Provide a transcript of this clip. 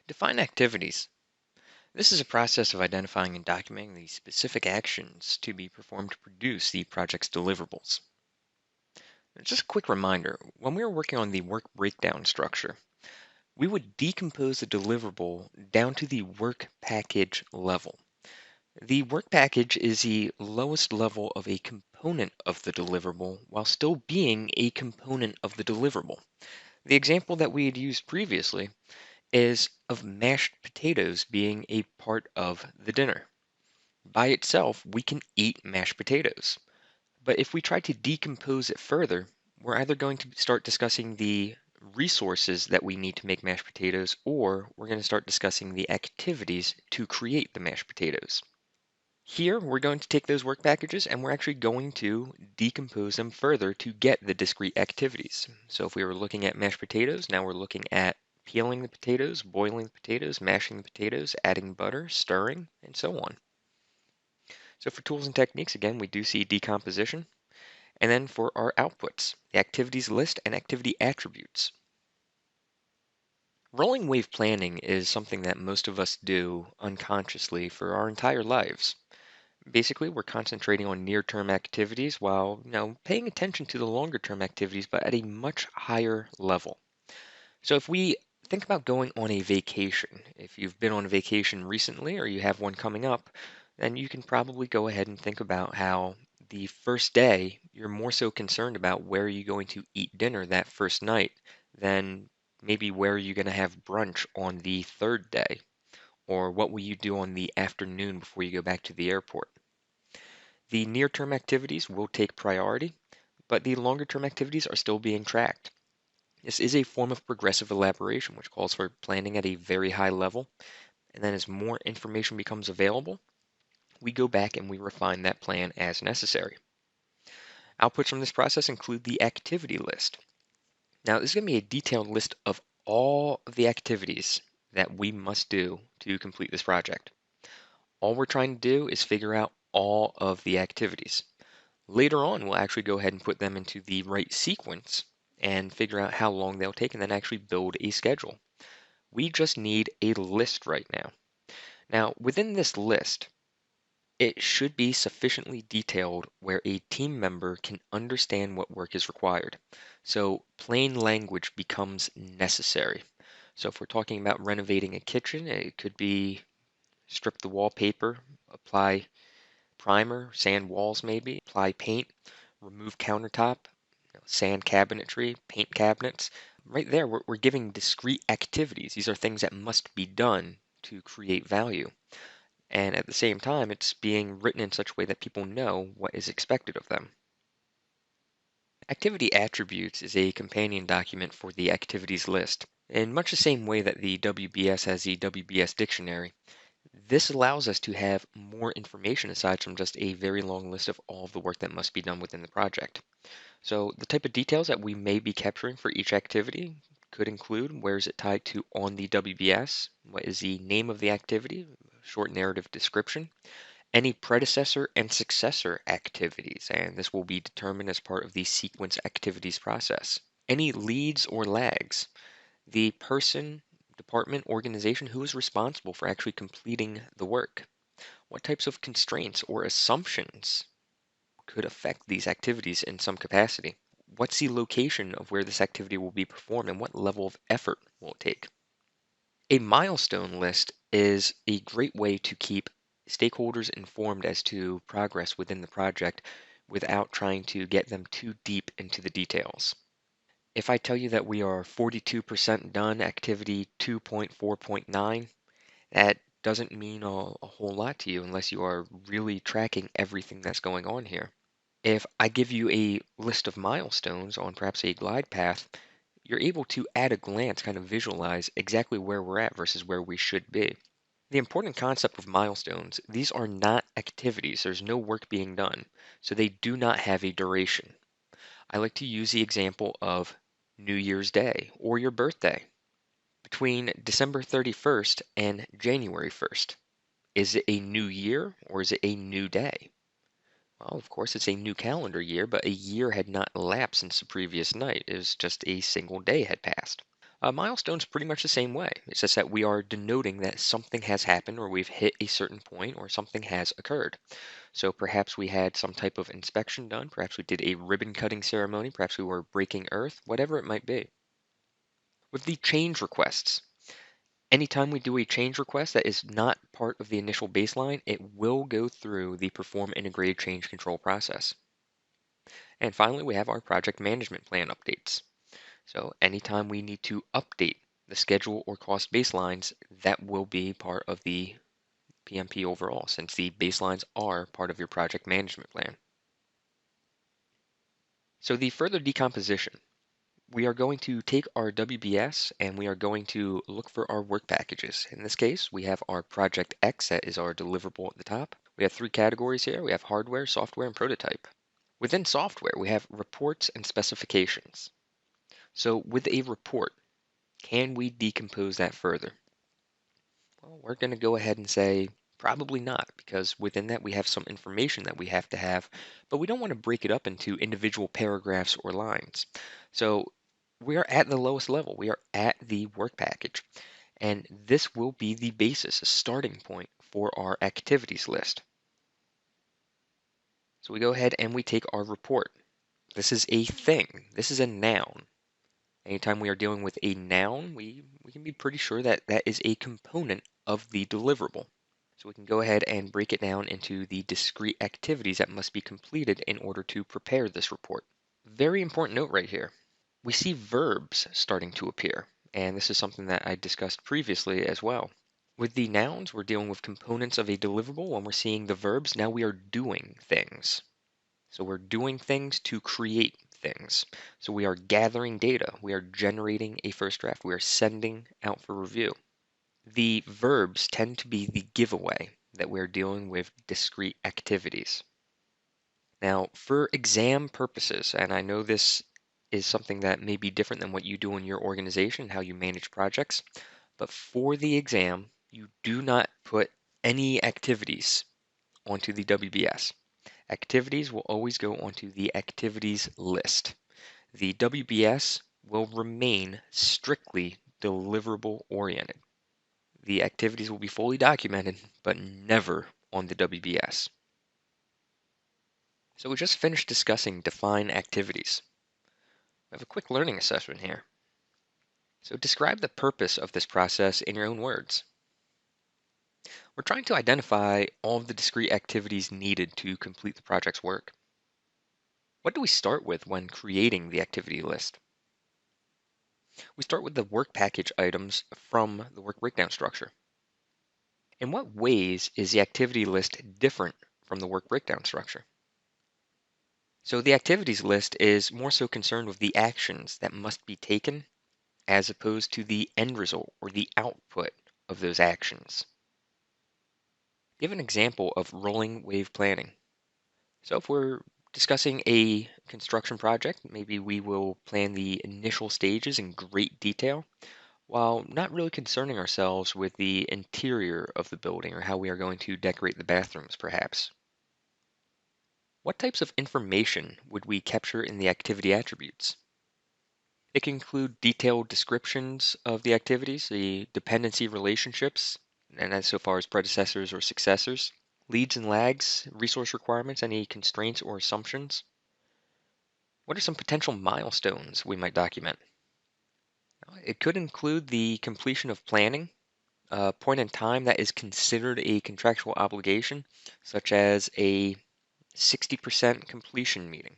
Define activities. This is a process of identifying and documenting the specific actions to be performed to produce the project's deliverables. Just a quick reminder, when we were working on the work breakdown structure, we would decompose the deliverable down to the work package level. The work package is the lowest level of a component of the deliverable while still being a component of the deliverable. The example that we had used previously is of mashed potatoes being a part of the dinner. By itself, we can eat mashed potatoes. But if we try to decompose it further, we're either going to start discussing the resources that we need to make mashed potatoes, or we're going to start discussing the activities to create the mashed potatoes. Here, we're going to take those work packages and we're actually going to decompose them further to get the discrete activities. So if we were looking at mashed potatoes, now we're looking at peeling the potatoes, boiling the potatoes, mashing the potatoes, adding butter, stirring, and so on. So for tools and techniques, again, we do see decomposition. And then for our outputs, the activities list and activity attributes. Rolling wave planning is something that most of us do unconsciously for our entire lives. Basically, we're concentrating on near-term activities while paying attention to the longer-term activities, but at a much higher level. So if we think about going on a vacation, if you've been on a vacation recently or you have one coming up, then you can probably go ahead and think about how the first day you're more so concerned about where are you going to eat dinner that first night than maybe where are you going to have brunch on the third day, or what will you do on the afternoon before you go back to the airport. The near-term activities will take priority, but the longer-term activities are still being tracked. This is a form of progressive elaboration, which calls for planning at a very high level, and then as more information becomes available, we go back and we refine that plan as necessary. Outputs from this process include the activity list. Now, this is going to be a detailed list of all of the activities that we must do to complete this project. All we're trying to do is figure out all of the activities. Later on, we'll actually go ahead and put them into the right sequence and figure out how long they'll take and then actually build a schedule. We just need a list right now. Now, within this list, it should be sufficiently detailed where a team member can understand what work is required. So plain language becomes necessary. So if we're talking about renovating a kitchen, it could be strip the wallpaper, apply primer, sand walls maybe, apply paint, remove countertop, sand cabinetry, paint cabinets. Right there, we're giving discrete activities. These are things that must be done to create value. And at the same time, it's being written in such a way that people know what is expected of them. Activity attributes is a companion document for the activities list. In much the same way that the WBS has the WBS dictionary, this allows us to have more information aside from just a very long list of all of the work that must be done within the project. So the type of details that we may be capturing for each activity could include where is it tied to on the WBS, what is the name of the activity, short narrative description, any predecessor and successor activities, and this will be determined as part of the sequence activities process. Any leads or lags, the person, department, organization who is responsible for actually completing the work. What types of constraints or assumptions could affect these activities in some capacity? What's the location of where this activity will be performed and what level of effort will it take? A milestone list is a great way to keep stakeholders informed as to progress within the project without trying to get them too deep into the details. If I tell you that we are 42% done, activity 2.4.9, that doesn't mean a whole lot to you unless you are really tracking everything that's going on here. If I give you a list of milestones on perhaps a glide path, you're able to at a glance kind of visualize exactly where we're at versus where we should be. The important concept of milestones, these are not activities. There's no work being done, so they do not have a duration. I like to use the example of New Year's Day or your birthday. Between December 31st and January 1st, is it a new year or is it a new day? Well, of course, it's a new calendar year, but a year had not elapsed since the previous night. It was just a single day had passed. A milestone's pretty much the same way. It's just that we are denoting that something has happened or we've hit a certain point or something has occurred. So perhaps we had some type of inspection done, perhaps we did a ribbon cutting ceremony, perhaps we were breaking earth, whatever it might be. With the change requests, anytime we do a change request that is not part of the initial baseline, it will go through the perform integrated change control process. And finally, we have our project management plan updates. So anytime we need to update the schedule or cost baselines, that will be part of the PMP overall, since the baselines are part of your project management plan. So the further decomposition, we are going to take our WBS and we are going to look for our work packages. In this case, we have our Project X, that is our deliverable at the top. We have three categories here. We have hardware, software, and prototype. Within software, we have reports and specifications. So with a report, can we decompose that further? Well, we're going to go ahead and say probably not, because within that we have some information that we have to have, but we don't want to break it up into individual paragraphs or lines. So we are at the lowest level. We are at the work package, and this will be the basis, a starting point for our activities list. So we go ahead and we take our report. This is a thing. This is a noun. Anytime we are dealing with a noun, we can be pretty sure that that is a component of the deliverable. So we can go ahead and break it down into the discrete activities that must be completed in order to prepare this report. Very important note right here. We see verbs starting to appear, and this is something that I discussed previously as well. With the nouns, we're dealing with components of a deliverable. When we're seeing the verbs, now we are doing things. So we're doing things to create things. So we are gathering data. We are generating a first draft. We are sending out for review. The verbs tend to be the giveaway that we're dealing with discrete activities. Now, for exam purposes, and I know this is something that may be different than what you do in your organization, how you manage projects, but for the exam, you do not put any activities onto the WBS. Activities will always go onto the activities list. The WBS will remain strictly deliverable oriented. The activities will be fully documented, but never on the WBS. So we just finished discussing define activities. We have a quick learning assessment here. So describe the purpose of this process in your own words. We're trying to identify all of the discrete activities needed to complete the project's work. What do we start with when creating the activity list? We start with the work package items from the work breakdown structure. In what ways is the activity list different from the work breakdown structure? So the activities list is more so concerned with the actions that must be taken as opposed to the end result or the output of those actions. Give an example of rolling wave planning. So if we're discussing a construction project, maybe we will plan the initial stages in great detail while not really concerning ourselves with the interior of the building or how we are going to decorate the bathrooms, perhaps. What types of information would we capture in the activity attributes? It can include detailed descriptions of the activities, the dependency relationships, and as so far as predecessors or successors, leads and lags, resource requirements, any constraints or assumptions. What are some potential milestones we might document? It could include the completion of planning, a point in time that is considered a contractual obligation, such as a 60% completion meeting.